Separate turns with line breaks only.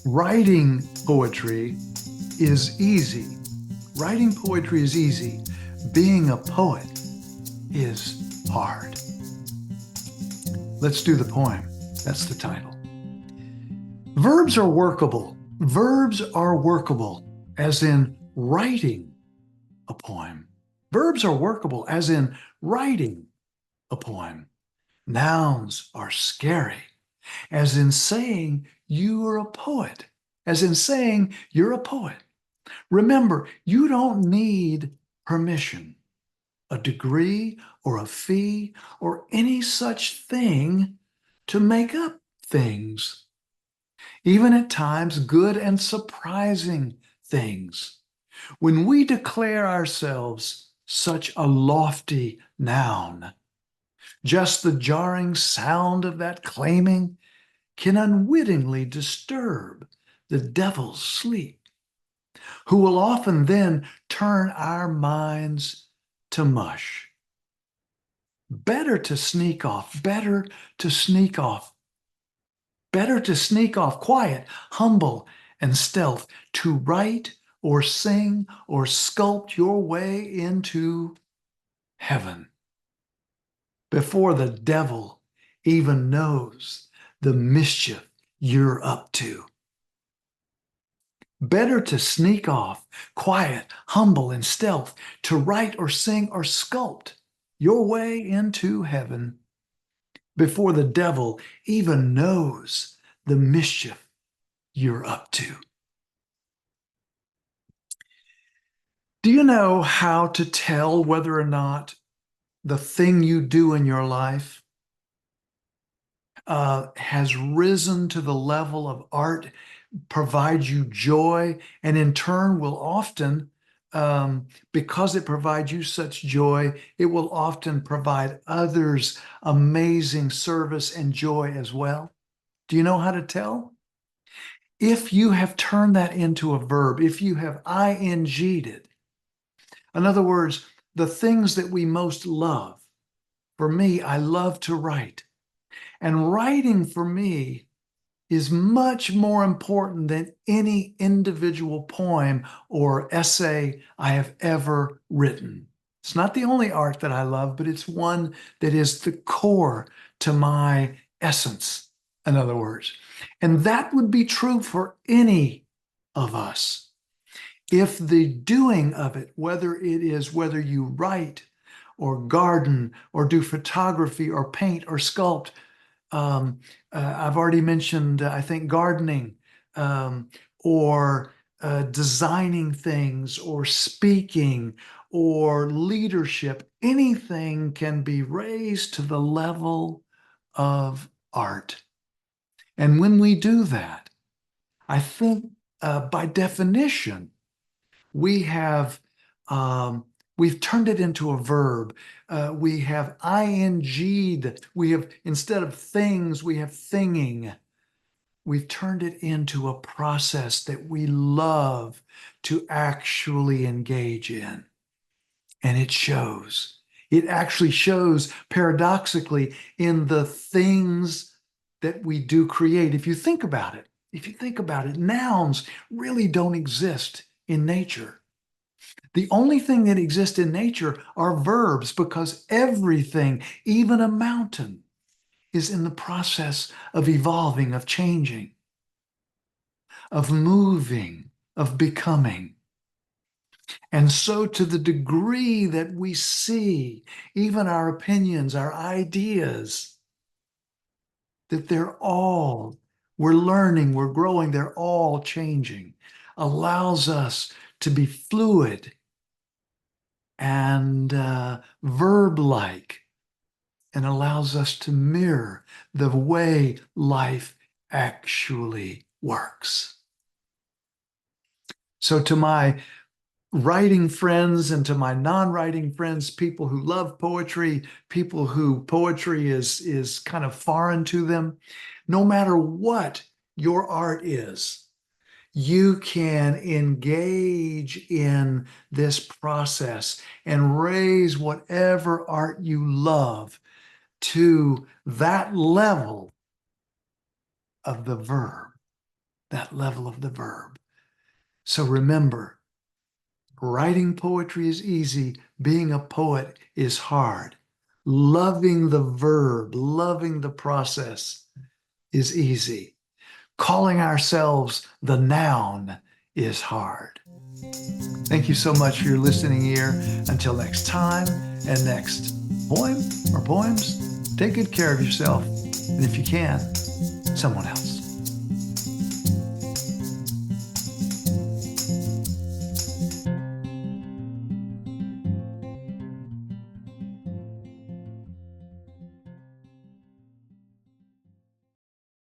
Writing poetry is easy. Writing poetry is easy. Being a poet is hard. Let's do the poem. That's the title. Verbs are workable. Verbs are workable, as in writing a poem. Verbs are workable, as in writing a poem. Nouns are scary, as in saying you are a poet, as in saying you're a poet. Remember, you don't need permission, a degree, or a fee, or any such thing to make up things, even at times good and surprising things. When we declare ourselves such a lofty noun, just the jarring sound of that claiming can unwittingly disturb the devil's sleep, who will often then turn our minds to mush. Better to sneak off, better to sneak off, better to sneak off quiet, humble, and stealth, to write or sing or sculpt your way into heaven before the devil even knows the mischief you're up to. Better to sneak off, quiet, humble, and stealth, to write or sing or sculpt your way into heaven before the devil even knows the mischief you're up to. Do you know how to tell whether or not the thing you do in your life has risen to the level of art, provides you joy, and in turn will often, because it provides you such joy, it will often provide others amazing service and joy as well? Do you know how to tell? If you have turned that into a verb, if you have ing'd it, in other words, the things that we most love. For me, I love to write. And writing for me is much more important than any individual poem or essay I have ever written. It's not the only art that I love, but it's one that is the core to my essence, in other words. And that would be true for any of us. If the doing of it, whether you write or garden or do photography or paint or sculpt, I've already mentioned, I think, gardening, or designing things, or speaking, or leadership. Anything can be raised to the level of art. And when we do that, I think by definition, we have we've turned it into a verb. We have ing'd. We have, instead of things, we have thinging. We've turned it into a process that we love to actually engage in. And it shows. It actually shows paradoxically in the things that we do create. If you think about it, nouns really don't exist in nature. The only thing that exists in nature are verbs, because everything, even a mountain, is in the process of evolving, of changing, of moving, of becoming. And so, to the degree that we see even our opinions, our ideas, that we're learning, we're growing, they're all changing, allows us to be fluid and verb-like, and allows us to mirror the way life actually works. So to my writing friends and to my non-writing friends, people who love poetry, people who poetry is kind of foreign to them, no matter what your art is, you can engage in this process and raise whatever art you love to that level of the verb. that level of the verb. So remember, writing poetry is easy. Being a poet is hard. Loving the verb, loving the process is easy. Calling ourselves the noun is hard. Thank you so much for your listening ear. Until next time and next poem or poems, take good care of yourself. And if you can, someone else.